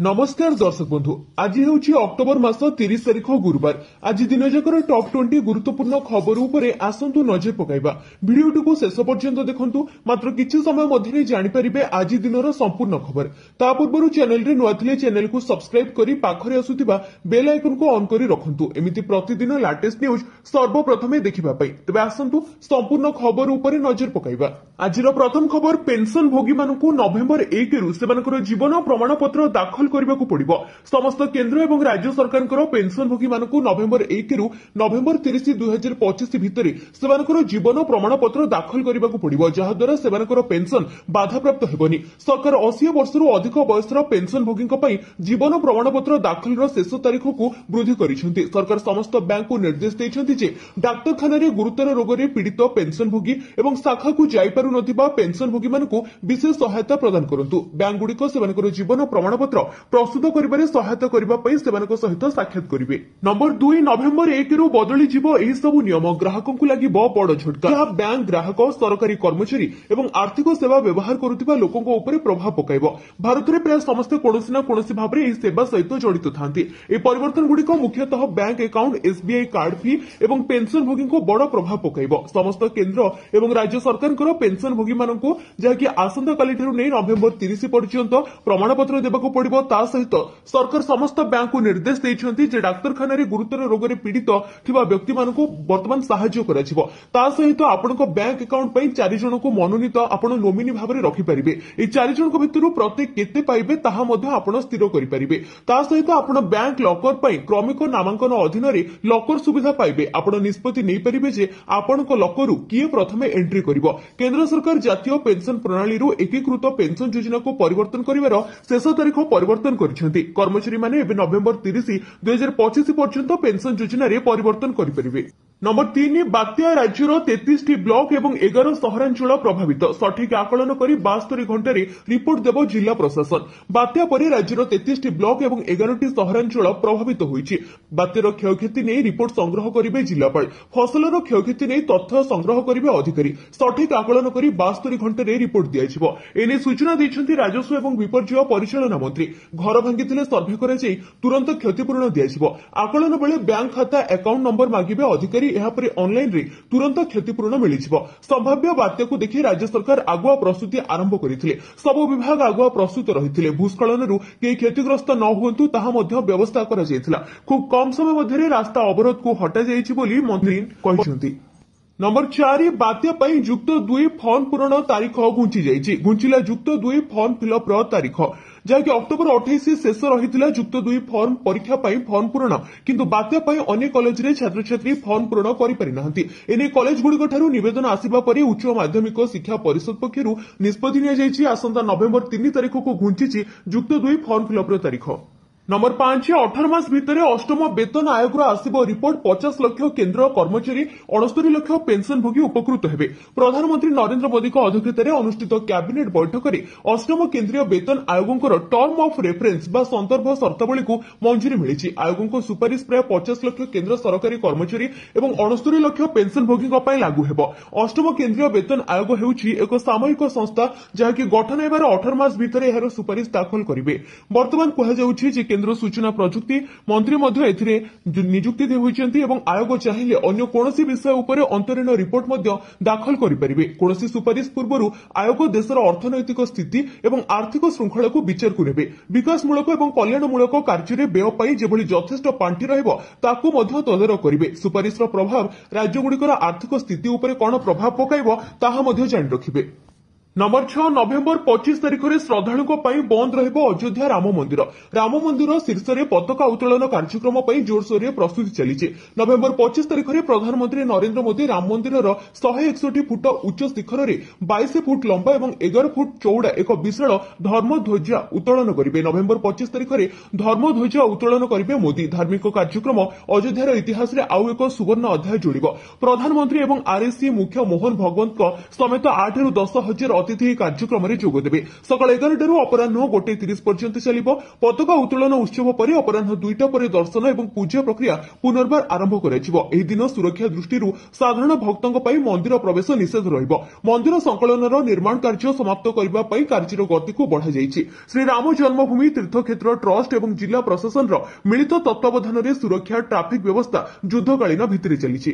नमस्कार दर्शक बंधु आज हेउची अक्टोबर मास 30 तारिख गुरुवार आज दिन जाकर टॉप 20 गुरुत्वपूर्ण खबर उपरे आसंतु नजर पकाइबा वीडियोटी को शेष पर्यंत देखंतु मात्र किछि समय मध्ये जानि परिबे आज दिनर संपूर्ण खबर ता पूर्वरु चैनल रे नुआ थिले चैनल को सब्सक्राइब करी पाखरे आसुतिबा बेल आइकन को ऑन करी रखंतु एमिति प्रतिदिन लेटेस्ट न्यूज सर्वप्रथमे देखिबा पई तबे आसंतु संपूर्ण खबर उपरे नजर पकाइबा आजिर प्रथम खबर पेंशन भोगी मानकु नवेम्बर 1 रु सेमानकर जीवन प्रमाण पत्र दाखल କରିବାକୁ ପଡିବ ସମସ୍ତ କେନ୍ଦ୍ର ଏବଂ ରାଜ୍ୟ ସରକାରଙ୍କର ପେନସନ ଭୋଗୀମାନଙ୍କୁ ନଭେମ୍ବର 1 ରୁ ନଭେମ୍ବର 30 2025 ଭିତରେ ସେମାନଙ୍କର ଜୀବନ ପ୍ରମାଣପତ୍ର ଦାଖଲ କରିବାକୁ ପଡିବ ଯାହାଦ୍ୱାରା ସେମାନଙ୍କର ପେନସନ ବାଧାପ୍ରାପ୍ତ ହେବନି ସରକାର 80 ବର୍ଷରୁ ଅଧିକ ବୟସର ପେନସନ ଭୋଗୀଙ୍କ ପାଇଁ ଜୀବନ ପ୍ରମାଣପତ୍ର ଦାଖଲର ଶେଷ ତାରିଖକୁ ବୃଦ୍ଧି କରିଛନ୍ତି ସରକାର ସମସ୍ତ ବ୍ୟାଙ୍କକୁ ନିର୍ଦ୍ଦେଶ ଦେଇଛନ୍ତି ଯେ ଡାକ୍ତରଖାନାରେ ଗୁରୁତର ରୋଗରେ ପୀଡ଼ିତ ପେନସନ ଭୋଗୀ ଏବଂ ଶାଖାକୁ ଯାଇପାରୁନଥିବା ପେନସନ ଭୋଗୀମାନଙ୍କୁ ବିଶେଷ ସହାୟତା ପ୍ରଦାନ କରନ୍ତୁ ବ୍ୟାଙ୍କଗୁଡ଼ିକ ସେମାନଙ୍କର ଜୀବନ ପ୍ରମାଣପତ୍ର प्रस्तुत करिबारे सहायता करिबा पई सेमानक सहित साक्षात करिवे नंबर 2 नवेम्बर 1 रु बदली जिवो एही सब नियम ग्राहकंकु लागि बड़ झटका जहा बैंक ग्राहक सरकारी कर्मचारी एवं आर्थिक सेवा व्यवहार करुतिबा लोकंको ऊपर प्रभाव पकाइबो भारत रे प्राय समस्त कोनोसी ना कोनोसी भाबरे एही सेवा सहित जड़ित थांती ए परिवर्तन गुडिको मुख्यतः बैंक अकाउंट एसबीआई कार्ड फी एवं पेंशन भोगींको बड़ प्रभाव पकाइबो समस्त केंद्र एवं राज्य सरकारଙ୍କର पेंशन भोगी माननकु जहाकि आसंता काली ठेरु नै नवेम्बर 30 पर्यंत प्रमाणपत्र देबाकू पड़िबो ता सहित सरकार समस्त बैंक को निर्देश देइछन्ती जे डाक्तरखाना रे गुरुतर रोगरे पीड़ित थिबा व्यक्ति मानकु वर्तमान सहायता कराजिबो ता सहित आपनको बैंक अकाउंट पई 4 जण को मनोनीत आपण नोमिनी भाबरे रखि परिबे ए 4 जण को भितरु प्रत्येक केते पाइबे ताहा मध्ये आपण स्थिर करि परिबे ता सहित आपण बैंक लॉकर पई क्रमिक नामांकन अधीन रे लॉकर सुविधा पाइबे आपण निष्पत्ति नै परिबे जे आपनको लॉकरु किए प्रथमे एंट्री करिवो केंद्र सरकार जातीय पेंशन प्रणाली रु एकीकृत पेंशन योजना को परिवर्तन करिवार शेष तारिख परिवर्तन କରିଛନ୍ତି कर्मचारी माने एबे नवेम्बर 30 2025 पर्यंत पेंशन योजना रे परिवर्तन करि परिबे नंबर 3 बात्या राज्यर 33 टी ब्लॉक एवं 11 सहरांचल प्रभावित सठिक आकलन करी 72 घंटे रिपोर्ट देबो जिला प्रशासन बात्या परे राज्यर 33 टी ब्लॉक एवं 11 टी सहरांचल प्रभावित होईछि बात्यार क्षयक्षति नै रिपोर्ट संग्रह करिवे जिलापाल फसलर क्षयक्षति नै तथ्य संग्रह करिवे अधिकारी सठिक आकलन करी 72 घंटे रिपोर्ट दियाजिबो एने सूचना दैछन्ती राजस्व एवं विपर्यय परिचालना मंत्री घर भांगिथिले सर्वे करा जाई तुरंत क्षतिपूरण दियाजिबो आकलन बेले बैंक खाता अकाउंट नंबर मागिबे अधिकारी एहापरे ऑनलाइन रे तुरंत क्षतिपूरण मिलिजिबो संभाव्य बात्या को देखि राज्य सरकार आगुआ प्रस्तुति आरंभ करिथिले सब विभाग आगुआ प्रस्तुत रहिथिले भूस्खलनरु के क्षतिग्रस्त न हुंतु ताहा मध्ये व्यवस्था करा जायथिला खूब कम समय मध्ये रास्ता अवरोध को हटा जायछि बोली मंत्री कहिसंती नंबर 4 बात्या पई युक्त 2 फॉर्म पूरण तारीख घुंची जायछि घुंचिला युक्त 2 फॉर्म फिलअप रो तारीख जहाँकि अक्टोबर 28 शेष रही युक्त 2 फॉर्म परीक्षा पाई फॉर्म पूरण किंतु बात्या पाई अनेक कॉलेज रे छात्र छात्री फॉर्म पूरण करि पारि नाहंती एने कॉलेज गुडिक ठारू निवेदन आसीबा परे उच्च माध्यमिक शिक्षा परिषद पक्षरु निष्पत्ति निया जायछि आसंता नवेम्बर 3 तारिख को घुंचिछि युक्त 2 फॉर्म फिलअप रो तारीख नंबर 5 18 मास भितर अष्टम वेतन आयोग आसिबो रिपोर्ट 50 लाख केंद्र कर्मचारी 69 लाख पेंशन भोगी उपकृत हेबे प्रधानमंत्री नरेंद्र मोदी को अध्यक्षतार अनुष्ठित कैबिनेट बैठक में अष्टम केंद्रीय वेतन आयोगों टर्म ऑफ रेफरेंस बा संदर्भ शर्तावली को मंजूरी मिली आयोगों सुपारिश प्राय 50 लाख केंद्र सरकारी कर्मचारी और 69 लाख पेंशन भोगी लागू हेबो अष्टम केंद्रीय वेतन आयोग हेउछि एक सामूहिक संस्था जहाँकि गठन हेबार 18 मास भितर एहार सुपारिश दाखल करिवे वर्तमान कहा जाउछि जे केंद्र सूचना प्रजुक्ति मंत्री मध्य एथिरे नियुक्ति होइछन्ती एवं आयोग चाहिए अन्य कोनोसी विषय उपरे अंतरीण रिपोर्ट मध्य दाखल करि परिबे कोनोसी सुपारिश पूर्वरु आयोग देशर अर्थनैतिक स्थिति एवं आर्थिक श्रृंखला को विचार को नेबे विकासमूलक एवं कल्याणमूलक कार्य व्यय पाई जेभली यथेष्ट पांठी रहइबो ताकू मध्य तदारक करिवे सुपारिशर प्रभाव राज्यगुड़िकर आर्थिक स्थिति उपरे कोन प्रभाव पकाइबो ताहा मध्य जानि रखिबे नंबर 6 नवेम्बर 25 तारिख में श्रद्धालुओं बंद रहिबो अयोध्या राम मंदिर शीर्ष में पताका उत्तोलन कार्यक्रम जोरसोर प्रस्तुति चली नवेम्बर 25 तारिख में प्रधानमंत्री नरेंद्र मोदी राम मंदिर 161 फुट उच्च शिखर में 22 फुट लंबा और 11 फुट चौड़ा एक विशाल धर्मध्वजा उत्तोलन करेंगे नवेम्बर 25 तारिख में धर्मध्वजा उत्तोलन करेंगे मोदी धार्मिक कार्यक्रम अयोध्यार इतिहास में आउ एक सुवर्ण अध्याय जोड़ प्रधानमंत्री और आरएससी मुख्य मोहन भगवत समेत 8 ରୁ 10 हजार ଅତିଥି ଏହି କାର୍ଯ୍ୟକ୍ରମରେ ଯୋଗଦେବେ। ସକାଳ 11ଟାରୁ ଅପରାହ୍ନ 1:30 ପର୍ଯ୍ୟନ୍ତ ଚାଲିବ। ପତାକା ଉତ୍ତୋଳନ ଉତ୍ସବ ପରେ ଅପରାହ୍ନ 2ଟା ପରେ ଦର୍ଶନ ଏବଂ ପୂଜା ପ୍ରକ୍ରିୟା ପୁନର୍ବାର ଆରମ୍ଭ କରାଯିବ। ଏହି ଦିନ ସୁରକ୍ଷା ଦୃଷ୍ଟିରୁ ସାଧାରଣ ଭକ୍ତଙ୍କ ପାଇଁ ମନ୍ଦିର ପ୍ରବେଶ ନିଷେଧ ରହିବ। ମନ୍ଦିର ସଂକଳନର ନିର୍ମାଣ କାର୍ଯ୍ୟ ସମାପ୍ତ କରିବା ପାଇଁ କାର୍ଯ୍ୟର ଗତିକୁ ବଢ଼ାଯାଇଛି। ଶ୍ରୀରାମ ଜନ୍ମଭୂମି ତୀର୍ଥକ୍ଷେତ୍ର ଟ୍ରଷ୍ଟ ଏବଂ ଜିଲ୍ଲା ପ୍ରଶାସନର ମିଳିତ ତତ୍ତ୍ୱାବଧାନରେ ସୁରକ୍ଷା ଟ୍ରାଫିକ୍ ବ୍ୟବସ୍ଥା ଯୁଦ୍ଧକାଳୀନ ଭିତ୍ତିରେ ଚାଲିଛି।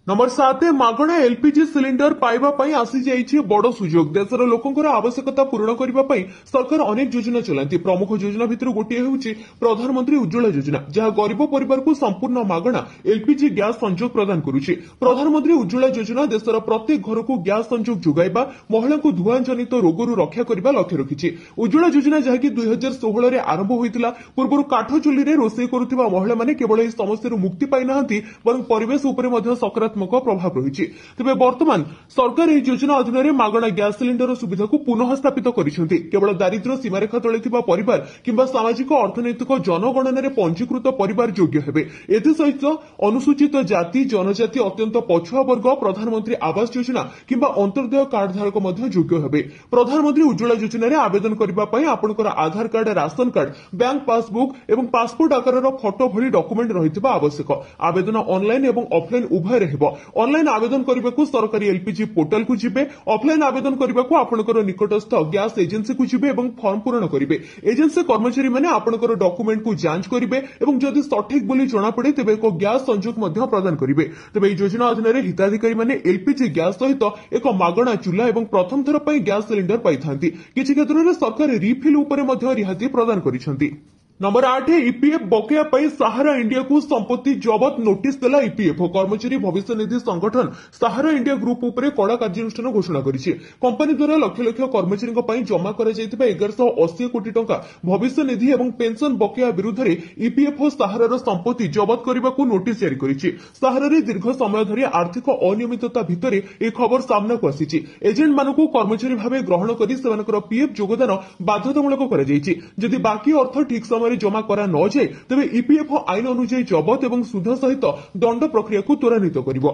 नंबर 7 मागणा एलपीजी सिलिंडर पाइबा पई आसी जाइछि बड़ सुजोग। देशर लोकंकर आवश्यकता पूर्ण करबा पई सरकार अनेक योजना चलांती। प्रमुख योजना भितर गोटे हेउछि प्रधानमंत्री उज्ज्वला योजना, जहां गरीब परिवार को संपूर्ण मागणा एलपीजी गैस संजोग प्रदान करुछि। प्रधानमंत्री उज्ज्वला योजना देशर प्रत्येक घर को गैस संजोग जोगाइबा, महिला को धुआं जनित रोगरू रक्षा करबा लक्ष्य रखिछि। उज्ज्वला योजना जहाकि 2016 रे आरंभ होइतिला। पूर्व काठ चुल्ली रे रोषेई करुथिबा महिला माने केवल एही समस्या मुक्ति पाइ नाहंती, बरं परिवेश उपरे मध्ये सकारात्मक प्रभाव रही। तेज बर्तमान सरकार यह योजना अधीन मागणा गैस सिलिंडर सुविधा को पुनः स्थापित करिसेंति। केवल दारिद्र्य सीमारेखा तले थिबा परिवार किंबा सामाजिक अर्थनैतिक जनगणना पंजीकृत परिवार योग्य हेबे। एसहित अनुसूचित जाति जनजाति अत्यंत पछुआ वर्ग प्रधानमंत्री आवास योजना किंबा अंत्योदय कार्ड धारक योग्य हेबे। प्रधानमंत्री उज्ज्वला योजना रे आवेदन करबा पई आपनकर Aadhaar card, ration card, bank passbook एवं पासपोर्ट आकार फोटो भली डॉक्यूमेंट रहितबा आवश्यक। आवेदन ऑनलाइन एवं ऑफलाइन उभय रहिबो। ऑनलाइन आवेदन करने को सरकारी एलपीजी पोर्टल को जिबे। ऑफलाइन आवेदन करने को आपनकर निकटस्थ गैस एजेंसी को जिबे एवं फॉर्म पूरण करिवे। एजेंसी कर्मचारी माने आपनकर डॉक्यूमेंट को जांच करिवे एवं जदि सठिक बोली जणा पड़े तेबे एक गैस संजोग मध्य प्रदान करिवे। तेबे एही योजना अधीन हिताधिकारी माने एलपीजी गैस सहित एक मागणा चूल्हा एवं प्रथम थर पई गैस सिलिंडर पाइथांती। किछि क्षेत्र में सरकार रिफिल उपरे मध्य रिहाती प्रदान करिसेंती। नंबर 8 ईपीएफ बकेया पई सहारा इंडिया को संपत्ति जबत नोटिस देला ईपीएफओ। कर्मचारी भविष्य निधि संगठन सहारा इंडिया ग्रुप उपरे कड़ा कार्यानुष्ठान घोषणा करिछि। कंपनी द्वारा लक्ष लक्ष कर्मचारी पई जमा करा जायतिबा 1180 कोटी टंका भविष्य निधि एवं पेंशन बकेया विरुद्ध रे ईपीएफओ सहारार संपत्ति जबत करबाकू नोटिस जारी करिछि। सहारारे दीर्घ समय धरि आर्थिक अनियमितता भितरे ए खबर सामना को आसीछि। एजेंट मानकू कर्मचारी भाबे ग्रहण करि सेमानकर पीएफ योगदान बाध्यतामूलक करा जायछि। जदि बाकी अर्थ ठीक समय जमा करा न जाए तेबे ईपीएफओ आईन अनुसार जबत एवं सुध सहित दंड प्रक्रिया को त्वरान्वित करिवो।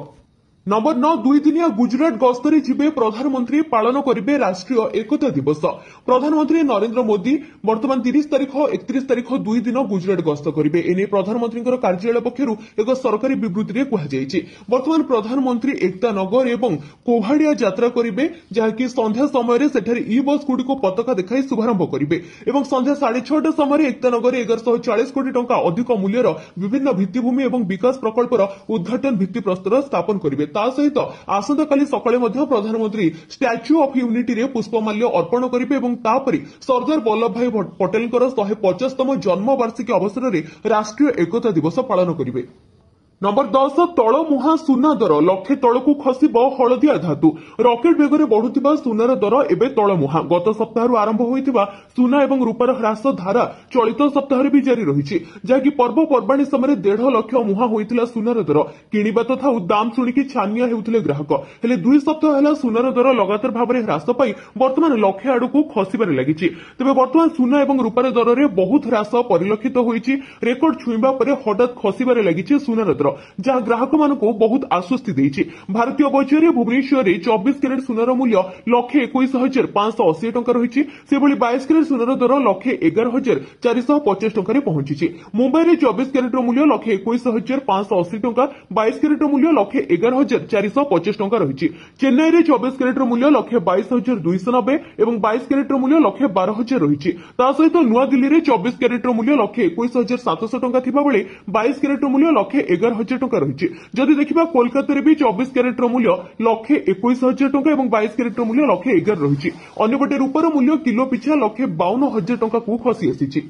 नंबर 9 दुई दिनिया गुजरात गस्तरे जिबे प्रधानमंत्री पालन करिवे राष्ट्रीय एकता दिवस। प्रधानमंत्री नरेंद्र मोदी वर्तमान 30 तारीख 31 तारीख दुई दिन गुजरात गस्त करिवे। एने प्रधानमंत्री कार्यालय पक्षरु एक सरकारी विवृत्ति रे कुहा जायछि। वर्तमान प्रधानमंत्री एकता नगर एवं कोहाड़िया यात्रा करिवे, जहाकि संध्या समय सेठारे ई बस गुडी को पताका देखाई शुभारंभ करिवे एवं संध्या 6:30 समय एकता नगर 1140 कोटी टंका अधिक मूल्यर विभिन्न भित्तिभूमि एवं विकास प्रकल्पर उद्घाटन भित्तिप्रस्तर स्थापन करिवे। सहित आसंता काली सकाळे मध्य प्रधानमंत्री स्टैच्यू ऑफ यूनिटी रे पुष्पमाल्य अर्पण करिवे एवं तापरि सरदार वल्लभ भाई पटेलଙ୍କର 150तम जन्म वार्षिकी अवसर में राष्ट्रीय एकता दिवस पालन करिवे। नंबर 10 तलमुहा सुना दर लक्षे तलकू खसिब हलदिया धातु। रकेट बेगरे बढ़ुथिबा सुनार दर एबे तलमुहा। गत सप्ताह आरंभ होइथिबा सुना एवं रूपार ह्रास धारा चलित सप्ताह भी जारी रहिछि, जहाकि पर्वपर्वाणी समय 1.5 लाख मुहा होइथिला सुनार दर। किनिबा तथा दाम शुणिकी छानिया हेउथिले ग्राहक। हेले 2 सप्ताह हेला सुनार दर लगातार भाबरे ह्रास पाई वर्तमान लक्षे आडकू खसिबारे लागिछि। तेबे वर्तमान सुना एवं रूपार दर रे बहुत ह्रास परिलक्षित होइछि। रेकर्ड छुइबा परे हठात खसिबारे लागिछि सुनार दर, जहां ग्राहक मानकू बहुत आश्वस्ति देइछि। भारतीय बजार भुवनेश्वर 24 कैरेट सुनार मूल्य 1,21,580 टंका रहिछि। सेभଳି 22 कैरेट सुनार दर 1,11,450 टंका पहुंची। मुंबई में 24 कैरेट मूल्य 1,21,580 टंका, 22 कैरेट मूल्य 1,11,450 टंका रहिछि। चेन्नई में 24 कैरेट मूल्य 1,22,290 एवं 22 कैरेट मूल्य 1,12,000 रहिछि। ता सहित नुआ दिल्ली में 24 कैरेट मूल्य 1,21,700 टंका थिबा बेले 22 कैरेट मूल्य 1,11,000 टंका रहिछि। जदि देखिबा कोलकाता भी 24 कैरेट मूल्य 1,21,000 टंका एवं 22 कैरेट मूल्य 1,11,000 रहिछि। अन्यपटे रूपार मूल्य किलो पिछा 1,52,000 टंका को खसी आसिछि।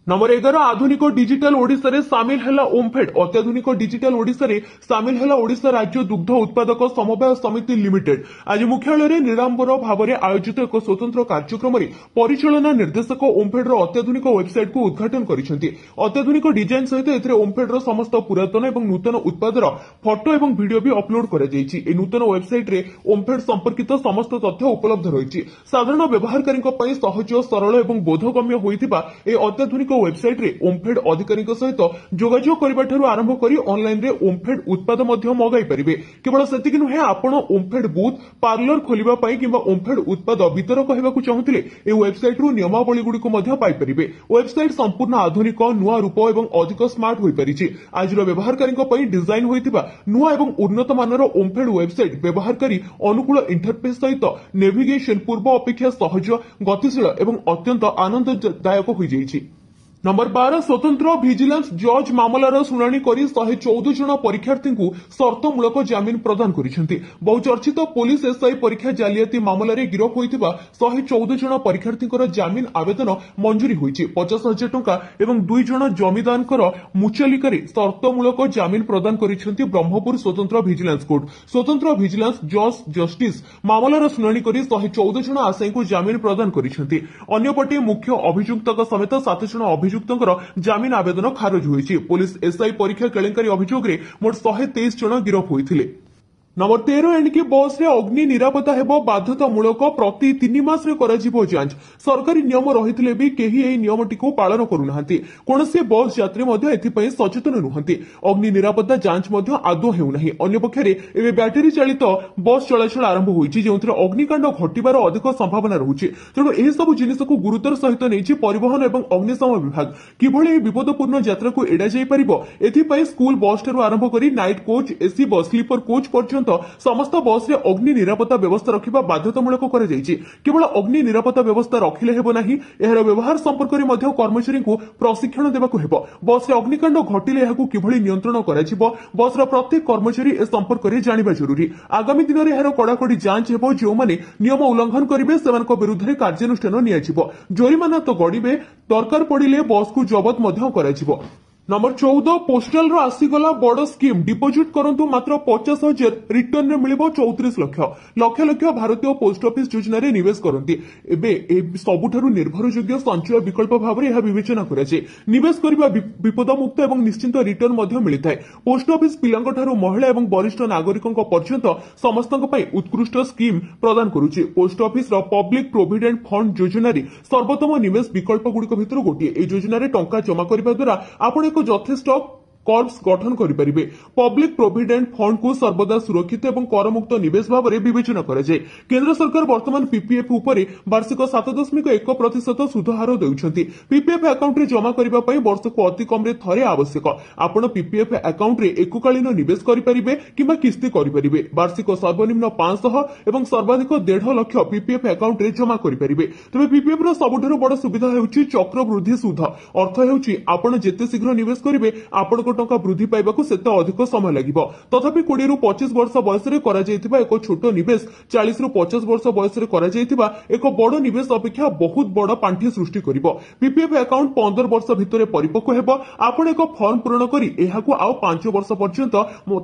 नंबर 11 आधुनिक डिजिटल ओडिशा रे सामिल हैला ओमफेड। अत्याधुनिक डिजिटल ओडिशा रे सामिल हैला ओडिशा राज्य दुग्ध उत्पादक समवाय समिति लिमिटेड। आज मुख्यालय रे निरांबर भाव आयोजित एक स्वतंत्र कार्यक्रम रे परिचालना निर्देशक ओमफेड रो अत्याधुनिक वेबसाइट को उद्घाटन करिसेंति। अत्याधुनिक डिजाइन सहित एथिरे ओमफेड रो समस्त पुरातन एवं नूतन उत्पादर फोटो एवं वीडियो भी अपलोड करा जायछि। ए नूतन वेबसाइट रे ओमफेड संपर्कित समस्त तथ्य उपलब्ध रहिछि। साधारण व्यवहारकारीक पई सहज सरल एवं बोधगम्य होइतिबा ए अत्याधुनिक वेबसाइट रे ओमफेड अधिकारी सहित जोगाजोग करने आरंभ कर ऑनलाइन रे ओमफेड उत्पाद मगाई पारे। केवल सेतिक नुहे आपण ओमफेड बूथ पार्लर खोलने कि ओमफेड उत्पाद वितरक होगा चाहूले वेबसाइट रु नियमावली गुड़िक पाइपर। वेबसाइट संपूर्ण आधुनिक नुआ रूप और अधिक स्मार्ट हो पारी। आज व्यवहारकारी डिजाइन होता नुआ और उन्नत मानर ओमफेड वेबसाइट व्यवहारकारी अनुकूल इंटरफेस सहित नेविगेशन पूर्व अपेक्षा सहज गतिशील और अत्यंत आनंददायक हो जाइए। नंबर 12 स्वतंत्र भिजिलेंस जज मामलार शुणाणी कर 114 जन परीक्षार्थी को सर्तमूलक जमीन प्रदान करिसेंती। बहुचर्चित पुलिस एसआई परीक्षा जालियाती मामलार गिरफ होइतिबा 114 जन परीक्षार्थी जमीन आवेदन मंजूरी होइछि। 50,000 टंका एवं 2 जन जमीदारंकर मुचालिकारे सर्तमूलक जमीन प्रदान करिसेंती ब्रह्मपुर स्वतंत्र भिजिलेंस कोर्ट। स्वतंत्र भिजिलेंस जज जस्टिस मामलार शुणाणी कर 114 जन आसाई को जमीन प्रदान करिसेंती। अन्यपटे मुख्य अभियुक्तक समेत 7 जन अभियुक्तंकर जमीन आवेदन खारज होइछि। पुलिस एसआई परीक्षा केलेंकारी अभियोग रे मोट 123 जन गिरफ होइथिले। नंबर 13 एणिकी बस रे अग्नि निरापत्ता हेबो बाध्यतामूलक प्रति 3 मास रे कराजिबो जांच। सरकारी नियम रहिथिले भी केही एही नियमटी को पालन करूनाहांती। कोनसे बस यात्री मध्ये एथिपई सचेतन नुहंती। अग्नि निरापत्ता जांच मध्ये आदो हेउनाही। अन्य पक्षरे एबे बैटरी चालित बस चलाचल आरंभ होइछि जेउथरे अग्निकांड घटिबार अधिक संभावना रहुछि। तेणु एही सब जिनिस को गुरुतर सहित नैछि परिवहन एवं अग्निशम विभाग। किभଳି विपदपूर्ण यात्रा को एडा जाई परिबो एथिपई स्कूल बस ठारू आरंभ करी night coach AC bus sleeper coach पर्यंत समस्त बस रे अग्नि निरापत्ता व्यवस्था रखिबा बाध्यतामूलक करा जायछि। केवल अग्नि निरापत्ता व्यवस्था रखिले हेबो नाही, एहार व्यवहार संपर्क रे मध्ये कर्मचारी को प्रशिक्षण देबाकू हेबो। बस रे अग्निकांड घटिले एहाकू किभଳି नियंत्रण कराजिबो बस रा प्रत्येक कर्मचारी ए संपर्क रे जानिबा जरूरी। आगामी दिन रे एहार कड़ाकड़ी जांच हेबो। जो माने नियम उल्लंघन करिवे सेमानक विरुद्ध रे कार्यानुष्ठान नियाजिबो। जोरिमाना तो गड़िबे, दरकार पड़िले बस को जबत मध्ये कराजिबो। नंबर 14 पोस्टाल रो आसीगला बड़ स्कीम डिपोजिट करंतु मात्र 50,000 रिटर्न रे मिलिबो 34 लाख। लक्ष लक्ष भारतीय पोस्ट ऑफिस योजना रे निवेश करंती। एबे सबुठारु निर्भरयोग्य संचय विकल्प भाव रे यह विवेचना कराजे। निवेश करिबा विपद मुक्त एवं निश्चित रिटर्न मध्ये मिलिथाय। पोस्ट ऑफिस पिलांक ठारु महिला एवं वरिष्ठ नागरिकंक पर्यंत समस्तक पई उत्कृष्ट स्कीम प्रदान करूची। पोस्ट ऑफिस रो पब्लिक प्रोविडेंट फंड योजना रे सर्वोत्तम निवेश विकल्प गुड़िक भितर गोटिए। ए योजना रे टंका जमा करबा द्वारा आपण यथेष्ट कर्प्स गठन करें। पब्लिक प्रोविडेंट फंड को सर्वदा सुरक्षित एवं करमुक्त निवेश भाव में विवेचना कराए। केंद्र सरकार वर्तमान पीपीएफ उपर वार्षिक 7.1% सुध हार देउछंती। पीपीएफ अकाउंट रे जमा करबा पई वर्ष को अति कम रे थरे आवश्यक। आपण पीपीएफ अकाउंट रे एककालीन निवेश करि परिबे किबा किस्ती करि परिबे। वार्षिक सर्वनिम्न 500 एवं सर्वाधिक 1.5 लाख पीपीएफ अकाउंट रे जमा करि परिबे। तबे पीपीएफ रो सबुठारु बड़ सुविधा हेउची चक्रवृद्धि सुध। अर्थ हेउची आपण जेते शीघ्र निवेश करिवे आपण टंका वृद्धि पाइबाकू सेते अधिक समय लागिबो। तथापि 20 रु 25 वर्ष बयस रे करा जायतिबा एक छोट निवेश 40 रु 50 वर्ष बयस रे करा जायतिबा एक बड़ निवेश अपेक्षा बहुत बड़ पांठी सृष्टि करिबो। पीपीएफ अकाउंट 15 वर्ष भितरे परिपक्व हेबो। आपण एक फॉर्म पूर्ण करी एहाकू आउ 5 वर्ष पर्यंत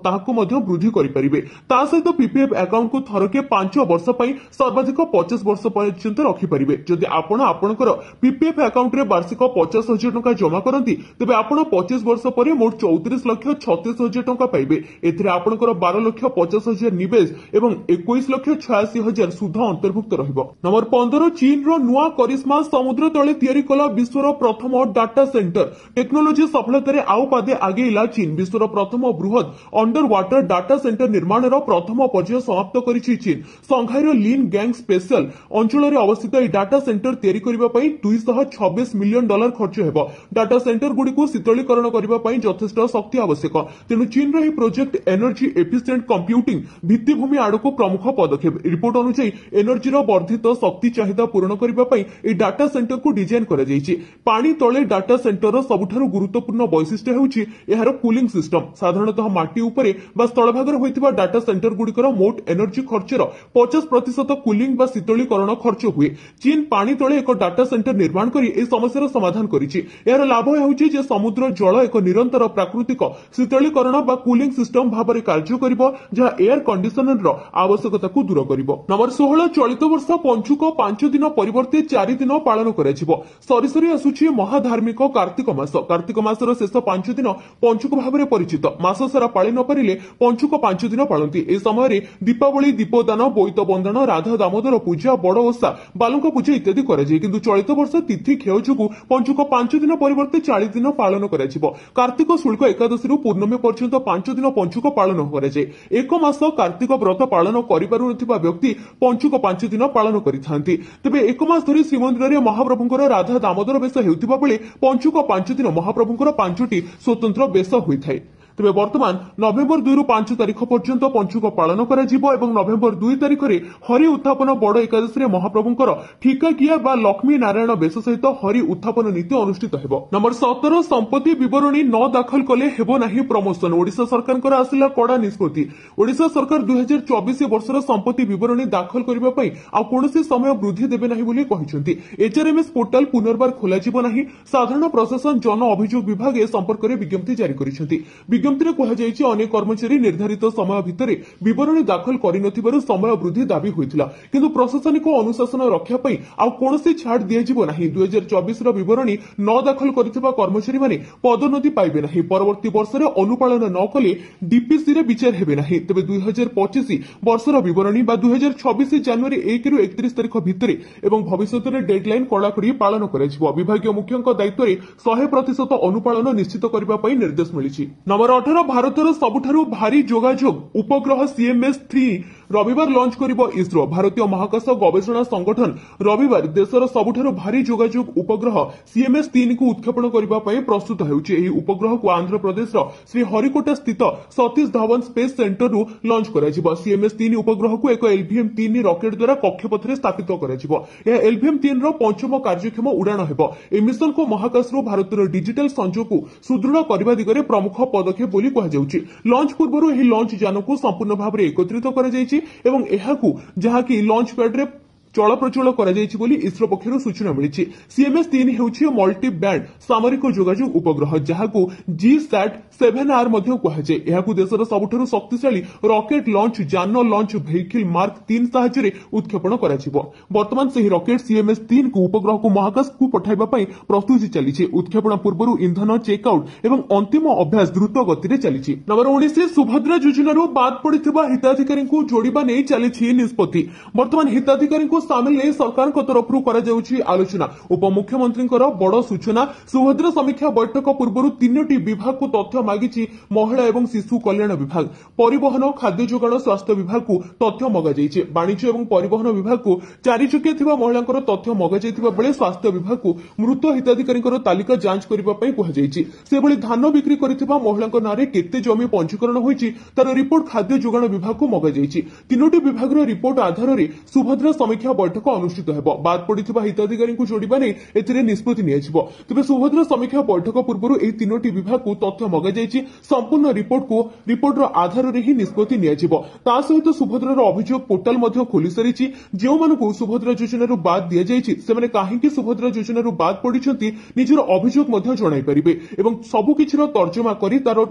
ताहाकू मध्ये वृद्धि करि परिबे। ता सहित पीपीएफ अकाउंट को थरके 5 वर्ष पई सर्वाधिक 50 वर्ष पर्यंत रखि परिबे। जदि आपण आपणकर पीपीएफ अकाउंट रे वार्षिक 50,000 टंका जमा करंती तबे आपण 25 वर्ष परे मोट 34,36,000 टंका पाइबे। एथिरे आपणकर 12,50,000 निवेश एवं 21,86,000 सुध अंतर्भुक्त रहिबो। नंबर 15 चीन रो नुआ करिश्मा समुद्र तळे तयारी कला विश्वर प्रथम डाटा सेंटर। टेक्नोलोजी सफलतारे आउ पादे आगेइला चीन। विश्वर प्रथम बृहत अंडर वाटर डाटा सेंटर निर्माण प्रथम पर्याय समाप्त करिछि चीन। संघाई रो लिन गैंग स्पेशल अंचल रे अवस्थित ई डाटा सेंटर तयारी करिबा पई $226 मिलियन खर्च हेबो। डाटा सेंटर गुडी को शीतलीकरण करिबा पई यथेष्ट शक्ति आवश्यक। तेणु चीन रो प्रोजेक्ट एनर्जी एफिशिएंट कंप्यूटिंग भित्तिभूमि आड़क प्रमुख पदक्षेप। रिपोर्ट अनुसार एनर्जी वर्धित शक्ति चाहिदा पूरण करने डाटा सेंटर को डिजाइन करा जायछि। पानी तले डाटा सेंटर सबुठारु गुरुत्वपूर्ण वैशिष्ट्य हेउछि एहार कूलिंग सिस्टम। साधारणतः माटी उपरे बा स्थलभागर होइतिबा डाटा सेंटर गुड़िकर मोट एनर्जी खर्चर 50% कूलिंग बा शीतलीकरण खर्च हुए। चीन पानी तले एक डाटा सेंटर निर्माण करी ए समस्यार समाधान करिछि। एहार लाभ हेउछि जे समुद्र जल एक निरंतर प्राकृतिक शीतलीकरण बा कूलिंग सिस्टम भाव में कार्य करिबो जहा एयर कंडीशनर रो आवश्यकता को दूर करिबो। नंबर 16 चलित वर्ष पंचुक 5 दिन परिवर्ते 4 दिन पालन कराजिबो। सरी सरी आसुछि महाधार्मिक कार्तिक मास। कार्तिक मासर शेष 5 दिन पंचुक भाव में परिचित। मास सारा पाଳି न पारिले पंचुक 5 दिन पालती। ए समय दीपावली दीपदान बोईत बंधन राधा दामोदर पूजा बड़ ओषा बालुका पूजा इत्यादि कराଯାए किंतु चलित वर्ष तिथि क्षय जोगु पंचुक 5 दिन परिवर्ते 40 दिन पालन कराजिबो। कार्तिक शुक्ल एकादशी पूर्णमी पर्यंत 5 दिन पंचुक पालन कराଯାए। एक मास कार्तिक व्रत पालन करिपारु नथिबा व्यक्ति पंचुक 5 दिन पालन करिथांती। तेबे एक मास धरि श्रीमंदिर रे महाप्रभुंकर राधा दामोदर बेश हेउथिबा बेले पंचुक 5 दिन महाप्रभुंकर 5टी स्वतंत्र बेश होइथाय। तेबे वर्तमान नवेम्बर 2 रु 5 तारिख पर्यंत पंचुक पालन कराजिबो एवं नवेम्बर 2 तारिख रे हरि उत्थापन बड़ एकादशी रे महाप्रभुंकर ठिकाकिया बा लक्ष्मी नारायण बेश सहित हरि उत्थापन नीति अनुष्ठित हेबो। नंबर 17 संपत्ति विवरणी न दाखल कले हेबो नाही प्रमोशन। ओडिशा सरकारकर आसिला कड़ा निष्पत्ति। ओडिशा सरकार 2024 वर्षर संपत्ति विवरणी दाखल करबा पई आ कोनोसी समय वृद्धि देबे नाही बोली कहिसंती। एचआरएमएस पोर्टल पुनर्बार खोला जिवो नाही। साधारण प्रशासन जन अभियोग विभाग ए संपर्क रे विज्ञप्ति जारी करिसंती। विज्ञप्ति कहुଯାଇଛି अनेक कर्मचारी निर्धारित समय भितर विवरणी दाखल करनथिबारु समय वृद्धि दाबी होइतिला किंतु प्रशासनिक अनुशासन रक्षा पई आ कोनोसी छाड़ दियाजिबो नाही। 2024 रो विवरणी न दाखल करथिबा कर्मचारी माने पदोन्नति पाइबे नाही। परवर्ती वर्ष रे अनुपालन न कले डीपीसी रे विचार हेबे नाही। तबे 2025 वर्षर विवरणी बा 2026 जनवरी 1 रु 31 तारिख भितर एवं भविष्यत रे डेडलाइन कड़ाकड़ी पालन कराजिबो। विभागीय मुख्यଙ୍କ दायित्व रे 100% अनुपालन निश्चित करबा पई निर्देश मिलिछि। नंबर 18 भारतर सबुठारु भारी जोगाजोग उपग्रह CMS-3 रविवार लॉन्च करिबो इसरो। भारतीय महाकाश गवेषणा संगठन रविवार देशर सबुठारु भारी जोगाजोग उपग्रह CMS-3 को उत्क्षेपण करबा पई प्रस्तुत हेउछि। एही उपग्रह को आंध्र प्रदेश रो श्री हरिकोटा स्थित सतीश धवन स्पेस सेंटर रु लॉन्च कराजिबो। CMS-3 उपग्रह को एक LVM-3 रॉकेट द्वारा कक्षपथ रे स्थापित कराजिबो। यह LVM-3 रो पंचम कार्यक्षम उड़ाण हेबो। ए मिशन को महाकाश रो भारतर डिजिटल संजोग को सुदृढ़ करबा दिगरे प्रमुख पदक्षेप बोली कहा जाउछि। लॉन्च पूर्व एही लॉन्च यान को संपूर्ण भाव में एकत्रित करा जाइछि एवं एहाकू जहाकि लॉन्च पैड रे चलप्रचल कर इसरो पक्षर सूचना मिली। CMS-3 हेउछि मल्टी बैंड सामरिक जोगाजोग उपग्रह जहाकू GSAT-7R मध्य कहुए। एहाकू देशर सबुठारु शक्तिशाली रॉकेट लॉन्च यान लॉन्च व्हीकल मार्क 3 सहायता उत्क्षेपण कराजिबो। वर्तमान से रॉकेट CMS-3 को उपग्रह को महाकाश को पठाइबा पई प्रस्तुति चली। उत्क्षेपण पूर्व ईंधन चेकआउट एवं अंतिम अभ्यास द्रुत गति चली। नंबर 19 सुभद्रा योजनारू बाद पड़िथिबा हिताधिकारी को जोड़िबा नै चली निष्पत्ति। वर्तमान हिताधिकारी को सामिल नहीं सरकार तरफ आलोचना। उपमुख्यमंत्री बड़ सूचना। सुभद्रा समीक्षा बैठक पूर्व 3टी विभाग को तथ्य मागिछि महिला एवं शिशु कल्याण विभाग, परिवहन, खाद्य जोगाण, स्वास्थ्य विभाग को तथ्य मगाଯାଇଛି। वाणिज्य एवं परिवहन विभाग को 4 चकिया थिबा महिलांकर तथ्य मगाଯାଇଥିବା बेले स्वास्थ्य विभाग को मृत हिताधिकारी तालिका जांच करबा पई कुहाଯାଇଛି। सेभଳି धान बिक्री करथिबा महिलांक नारे केते जमी पंजीकरण होईछि तार रिपोर्ट खाद्य जोगाण विभाग को मगाଯାଇଛି। 3टी विभाग रिपोर्ट आधार रे सुभद्रा समीक्षा बैठक अनुष्ठित हेबो। बाद पड़िथिबा हिताधिकारी को जोड़िबा नै एथिरे निष्पत्ति नियाजिबो। तबे सुभद्रा समीक्षा बैठक पूर्व एही 3टी विभाग को तथ्य मगाଯାଇଛି। संपूर्ण रिपोर्ट रो आधार रे ही निष्पत्ति नियाजिबो। ता सहित सुभद्रा रो अभियोग पोर्टल मध्य खोली सारिछि। जेउ मानकु सुभद्रा योजना रो बाद दिया जाइछि सेमाने काहेकि सुभद्रा योजना रो बाद पड़िछंती निजर अभियोग मध्य जणाई परिबे एवं सबु किछिरो तर्जमा करी तार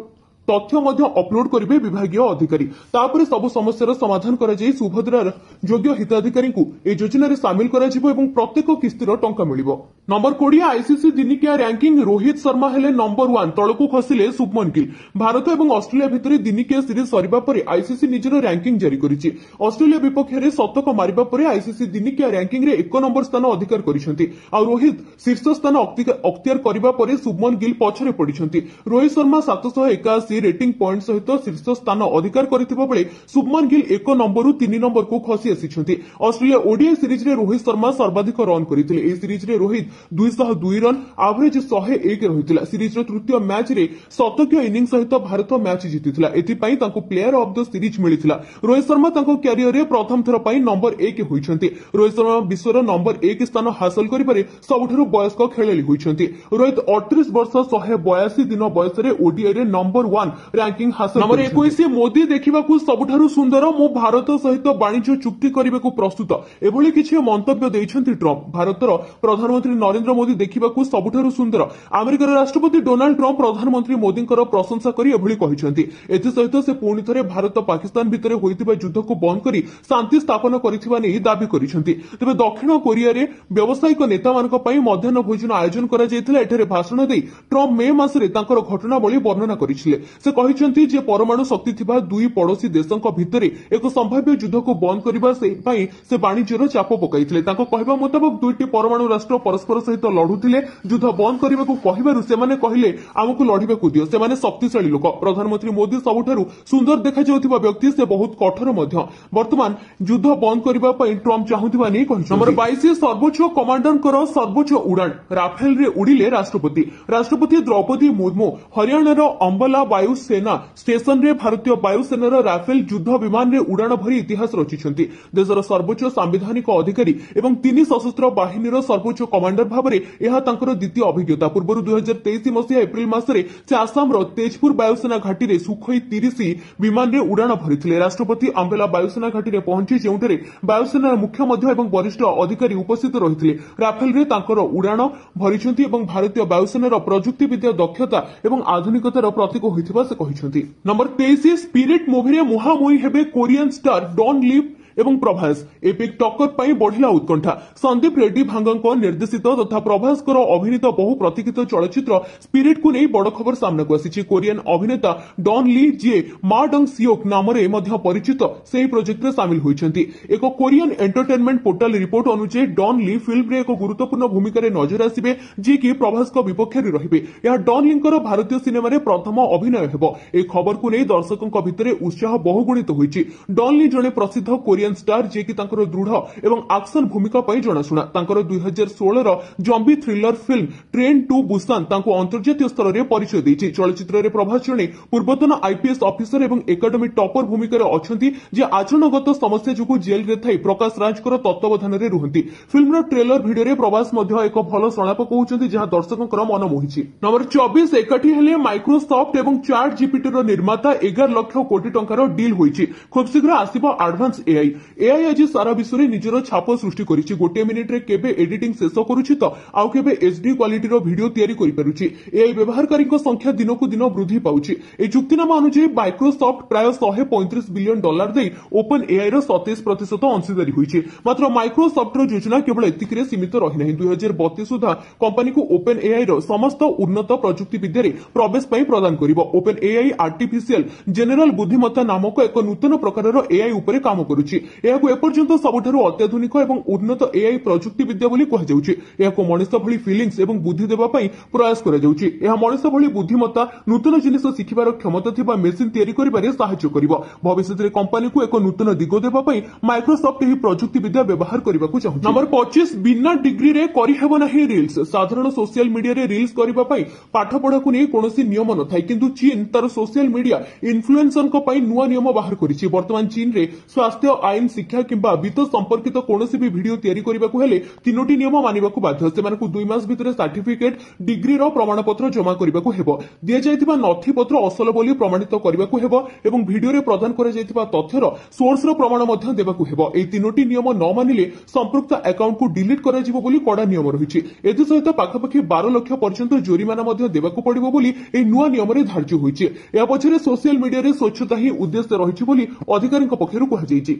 तथ्य मध्य अपलोड करेंगे विभागीय अधिकारी। तापर सब समस्यार समाधान करा जाई सुभद्रार योग्य हिताधिकारी को ए योजन सामिल करा जिवो एवं प्रत्येक किस्तिर टंका मिलिबो। नंबर 20 आईसीसी दिनिकिया रैंकिंग रोहित शर्मा हेले नंबर 1 तळकू खसिले शुभमन गिल। भारत एवं ऑस्ट्रेलिया भितर दिनिकिया सीरीज सरिबा परे आईसीसी निजर रैंकिंग जारी करिछि। ऑस्ट्रेलिया विपक्ष में शतक मारिबा परे आईसीसी दिनिकिया रैंकिंग रे 1 नंबर स्थान अधिकार करिसंती। आ रोहित शीर्ष स्थान अख्तियार करिबा परे शुभमन गिल पछरे पडिसंती। रोहित शर्मा 781 रेटिंग पॉइंट सहित शीर्ष स्थान अधिकार करथिबा बेले शुभमन गिल 1 नंबर 3 नंबर को खसी आसिछंती। ऑस्ट्रेलिया ओडीआई सीरीज रे रोहित शर्मा सर्वाधिक रन करिथिले। ए सीरीज रे रोहित 202 रन एवरेज 101 रहितिला। सीरीज रो तृतीय मैच रे शतकीय इनिंग सहित भारत मैच जीतिथिला। एथि पई तांको प्लेयर ऑफ द सीरीज मिलिथिला। रोहित शर्मा तांको कैरियर रे प्रथम थर पई नंबर 1 होइछंती। रोहित शर्मा विश्वर नंबर 1 स्थान हासिल करिबारे सबुठारु वयस्क खेलाड़ी होइछंती। रोहित 38 वर्ष 182 दिन बयस रे ओडीआई रे नंबर 1 रैंकिंग हासिल। नंबर 21 मोदी देखिबाकू सबुठारु सुंदर मो भारत सहित वाणिज्य चुक्ति करबाकू प्रस्तुत एभली किछि मंतव्य दैछंती ट्रम्प। भारतर प्रधानमंत्री नरेंद्र मोदी देखिबाकू सबुठारु सुंदर। अमेरिकार राष्ट्रपति डोनाल्ड ट्रम्प प्रधानमंत्री मोदींकर प्रशंसा करी एभଳି କହିଛନ୍ତି। एथिसहित से पुणी थरे भारत पाकिस्तान भितरे होइतिबा युद्धको बंद करी शांति स्थापन करिथिबा नै दाबी गरिसंती। तबे दक्षिण कोरिया रे व्यावसायिक नेतामानक पई मध्याह्न भोजन आयोजन करा जायतिला। एठारे भाषण देई ट्रम्प मे मासरे तांकर घटनावली वर्णना करिथिले। से कहिसंती जे परमाणु शक्ति थिबा दुई पड़ोसी देशक भितरे एक संभाव्य युद्धको बंद करिबा से वाणिज्यर चाप पकाइथिले। तांको कहबा मुताबिक दुईटी परमाणु राष्ट्र परस्पर सहित लढुथिले। युद्ध बंद करबाकू कहिबारु सेमाने कहिले आमकू लढिबाकू दियो, सेमाने शक्तिशाली लोक। प्रधानमंत्री मोदी सबुठारु सुंदर देखा जाउथिबा व्यक्ति, से बहुत कठोर मध्य। वर्तमान युद्ध बंद करबा पई ट्रम्प चाहुथिबा नै कहिसंती। नंबर 22 सर्वोच्च कमांडरଙ୍କର सर्वोच्च उड़ान राफेल रे उड़िले राष्ट्रपति। राष्ट्रपति द्रौपदी मुर्मू हरियाणार अंबाला वायुसेना स्टेशन रे भारतीय वायुसेनार राफेल युद्ध विमान रे उड़ान भरी इतिहास रचिछंती। देशर सर्वोच्च सांविधानिक अधिकारी एवं तीन सशस्त्र बाहिनीर सर्वोच्च कमांडर भाବରେ ଏହା ତାଙ୍କର ଦ୍ୱିତୀୟ ଅଭିଜ୍ଞତା। ପୂର୍ବରୁ 2023 ମସିହା ଏପ୍ରିଲ ମାସରେ ସେ ଆସାମର ତେଜପୁର ବାୟୁସେନା ଘାଟିରେ ସୁଖୋଇ 30 ବିମାନରେ ଉଡ଼ାଣ ଭରିଥିଲେ। ରାଷ୍ଟ୍ରପତି ଅମ୍ବାଲା ବାୟୁସେନା ଘାଟିରେ ପହଞ୍ଚି ଯେଉଁଠାରେ ବାୟୁସେନାର ମୁଖ୍ୟ ମଧ୍ୟ ଏବଂ ବରିଷ୍ଠ ଅଧିକାରୀ ଉପସ୍ଥିତ ରହିଥିଲେ, ରାଫେଲରେ ତାଙ୍କର ଉଡ଼ାଣ ଭରିଛନ୍ତି ଏବଂ ଭାରତୀୟ ବାୟୁସେନାର ପ୍ରଯୁକ୍ତି ବିଦ୍ୟା ଦକ୍ଷତା ଏବଂ ଆଧୁନିକତାର ପ୍ରତୀକ ହୋଇଥିବା ସେ କହିଛନ୍ତି। ନମ୍ବର 23 ସ୍ପିରିଟ୍ ମୁଭିରେ ମୁହାଁମୁହିଁ ହେବେ କୋରିଆନ ଷ୍ଟାର ଡନ୍ ଲି এবং প্রভাস। এপিক টক্কর পাই বঢ়িলা উৎকণ্ঠা। সন্দীপ রেড্ডি ভাঙ্গଙ୍କ ନିର୍ଦ୍ଦେଶିତ ତଥା ପ୍ରଭାସଙ୍କର ଅଭିନୀତ ବହୁ ପ୍ରତୀକ୍ଷିତ ଚଳଚ୍ଚିତ୍ର ସ୍ପିରିଟ୍କୁ ନେଇ ବଡ଼ ଖବର ସାମ୍ନାକୁ ଆସିଛି। କୋରିଆନ ଅଭିନେତା ଡନ୍ ଲି ଯିଏ ମା ଡଙ୍ଗ ସିଓକ୍ ନାମରେ ମଧ୍ୟ ପରିଚିତ, ସେହି ପ୍ରୋଜେକ୍ଟରେ ସାମିଲ ହୋଇଛନ୍ତି। ଏକ କୋରିଆନ ଏଣ୍ଟରଟେନମେଣ୍ଟ ପୋର୍ଟାଲ ରିପୋର୍ଟ ଅନୁଯାୟୀ ଡନ୍ ଲି ଫିଲ୍ମରେ ଏକ ଗୁରୁତ୍ୱପୂର୍ଣ୍ଣ ଭୂମିକାରେ ନଜର ଆସିବେ, ଯିଏକି ପ୍ରଭାସଙ୍କ ବିପକ୍ଷରେ ରହିବେ। ଏହା ଡନ୍ ଲିଙ୍କର ଭାରତୀୟ ସିନେମାରେ ପ୍ରଥମ ଅଭିନୟ ହେବ। ଏହି ଖବରକୁ ନେଇ ଦର୍ଶକଙ୍କ ଭିତରେ ଉତ୍ସାହ ବହୁଗୁଣିତ ହୋଇଛି। ଡନ୍ ଲି ଜଣେ ପ୍ରସିଦ୍ଧ କୋରିଆନ ଷ୍ଟାର, ଯିଏକି ତାଙ୍କର ଦୃଢ଼ ଏବଂ ଆକ୍ସନ ଭୂମିକା ପାଇଁ ଜଣାଶୁଣା। ତାଙ୍କର 2016ର zombie thriller film train to Busan ତାଙ୍କୁ ଅନ୍ତର୍ଜାତୀୟ ସ୍ତରରେ ପରିଚୟ ଦେଇଛି। ଚଳଚ୍ଚିତ୍ରରେ ପ୍ରଭାସ ଜଣେ ପୂର୍ବତନ ଆଇପିଏସ୍ ଅଫିସର ଏବଂ ଏକାଡେମୀ ଟପର ଭୂମିକାରେ ଅଛନ୍ତି, ଯିଏ ଆଚରଣଗତ ସମସ୍ୟା ଯୋଗୁଁ ଜେଲରେ ଥାଇ ପ୍ରକାଶ ରାଜଙ୍କର ତତ୍ତ୍ୱାବଧାନରେ ରୁହନ୍ତି। ଫିଲ୍ମର ଟ୍ରେଲର ଭିଡିଓରେ ପ୍ରଭାସ ମଧ୍ୟ ଏକ ଭଲ ସଂଳାପ କହୁଛନ୍ତି, ଯାହା ଦର୍ଶକଙ୍କର ମନ ମୋହିଛି। ନମ୍ବର 24 ଏକାଠି ହେଲେ ମାଇକ୍ରୋସଫ୍ଟ ଏବଂ ଚାଟ୍ ଜିପିଟିର ନିର୍ମାତା 11 ଲକ୍ଷ କୋଟି ଟଙ୍କାର ଡିଲ୍ ହୋଇଛି। ଖୁବ୍ ଶୀଘ୍ର ଆସିବ ଆଡଭାନ୍ସ ଏଆଇ। ଏଆଇ ଆଜି ସାରା ବିଶ୍ୱରେ ନିଜର ଛାପ ସୃଷ୍ଟି କରିଛି। ଗୋଟିଏ ମିନିଟ୍ରେ କେବେ ଏଡିଟିଂ ଶେଷ କରୁଛି ତ ଆଉ କେବେ ଏଚ୍ଡି କ୍ୱାଲିଟିର ଭିଡିଓ ତିଆରି କରିପାରୁଛି। ଏଆଇ ବ୍ୟବହାରକାରୀଙ୍କ ସଂଖ୍ୟା ଦିନକୁ ଦିନ ବୃଦ୍ଧି ପାଉଛି। ଏହି ଚୁକ୍ତିନାମା ଅନୁଯାୟୀ ମାଇକ୍ରୋସଫ୍ଟ ପ୍ରାୟ $135 ବିଲିୟନ ଦେଇ ଓପନ୍ ଏଆଇର 27% ଅଂଶୀଦାରୀ ହୋଇଛି। ମାତ୍ର ମାଇକ୍ରୋସଫ୍ଟର ଯୋଜନା କେବଳ ଏତିକିରେ ସୀମିତ ରହିନାହିଁ। 2032 ସୁଦ୍ଧା କମ୍ପାନୀକୁ ଓପନ୍ ଏଆଇର ସମସ୍ତ ଉନ୍ନତ ପ୍ରଯୁକ୍ତି ବିଦ୍ୟାରେ ପ୍ରବେଶ ପାଇଁ ପ୍ରଦାନ କରିବ। ଓପନ୍ ଏଆଇ ଆର୍ଟିଫିସିଆଲ ଜେନେରାଲ ବୁଦ୍ଧିମତ୍ତା ନାମକ ଏକ ନୂତନ ପ୍ରକାରର ଏଆଇ ଉପରେ କାମ କରୁଛି। ଏହାକୁ ଏପର୍ଯ୍ୟନ୍ତ ସବୁଠାରୁ ଅତ୍ୟାଧୁନିକ ଏବଂ ଉନ୍ନତ ଏଆଇ ପ୍ରଯୁକ୍ତି ବିଦ୍ୟା ବୋଲି କୁହାଯାଉଛି। ଏହାକୁ ମଣିଷ ଭଳି ଫିଲିଂସ ଏବଂ ବୁଦ୍ଧି ଦେବା ପାଇଁ ପ୍ରୟାସ କରାଯାଉଛି। ଏହା ମଣିଷ ଭଳି ବୁଦ୍ଧିମତ୍ତା, ନୂତନ ଜିନିଷ ଶିଖିବାର କ୍ଷମତା ଥିବା ମେସିନ୍ ତିଆରି କରିବାରେ ସାହାଯ୍ୟ କରିବ। ଭବିଷ୍ୟତରେ କମ୍ପାନୀକୁ ଏକ ନୂତନ ଦିଗ ଦେବା ପାଇଁ ମାଇକ୍ରୋସଫ୍ଟ ଏହି ପ୍ରଯୁକ୍ତି ବିଦ୍ୟା ବ୍ୟବହାର କରିବାକୁ ଚାହୁଁଛି। ନମ୍ବର 25 ବିନା ଡିଗ୍ରୀରେ କରିହେବ ନାହିଁ ରିଲ୍ସ। ସାଧାରଣ ସୋସିଆଲ ମିଡିଆରେ ରିଲ୍ସ କରିବା ପାଇଁ ପାଠପଢ଼ାକୁ ନେଇ କୌଣସି ନିୟମ ନଥାଏ, କିନ୍ତୁ ଚୀନ ତାର ସୋସିଆଲ ମିଡିଆ ଇନଫ୍ଲୁଏନ୍ସରଙ୍କ ପାଇଁ ନୂଆ ନିୟମ ବାହାର କରିଛି। ବର୍ତ୍ତମାନ ଚୀନରେ ସ୍ୱାସ୍ଥ୍ୟ, ଆଇନ, ଶିକ୍ଷା କିମ୍ବା ବିତ୍ତ ସମ୍ପର୍କିତ କୌଣସି ବି ଭିଡିଓ ତିଆରି କରିବାକୁ ହେଲେ 3ଟି ନିୟମ ମାନିବାକୁ ବାଧ୍ୟ। ସେମାନଙ୍କୁ 2 ମାସ ଭିତରେ ସାର୍ଟିଫିକେଟ, ଡିଗ୍ରୀର ପ୍ରମାଣପତ୍ର ଜମା କରିବାକୁ ହେବ। ଦିଆଯାଇଥିବା ନଥିପତ୍ର ଅସଲ ବୋଲି ପ୍ରମାଣିତ କରିବାକୁ ହେବ ଏବଂ ଭିଡିଓରେ ପ୍ରଦାନ କରାଯାଇଥିବା ତଥ୍ୟର ସୋର୍ସର ପ୍ରମାଣ ମଧ୍ୟ ଦେବାକୁ ହେବ। ଏହି 3ଟି ନିୟମ ନ ମାନିଲେ ସମ୍ପୃକ୍ତ ଆକାଉଣ୍ଟକୁ ଡିଲିଟ୍ କରାଯିବ ବୋଲି କଡ଼ା ନିୟମ ରହିଛି। ଏଥିସହିତ ପାଖାପାଖି 12 ଲକ୍ଷ ପର୍ଯ୍ୟନ୍ତ ଜୋରିମାନା ମଧ୍ୟ ଦେବାକୁ ପଡ଼ିବ ବୋଲି ଏହି ନୂଆ ନିୟମରେ ଧାର୍ଯ୍ୟ ହୋଇଛି। ଏହା ପଛରେ ସୋସିଆଲ ମିଡିଆରେ ସ୍ୱଚ୍ଛତା ହିଁ ଉଦ୍ଦେଶ୍ୟ ରହିଛି ବୋଲି ଅଧିକାରୀଙ୍କ ପକ୍ଷରୁ କୁହାଯାଇଛି।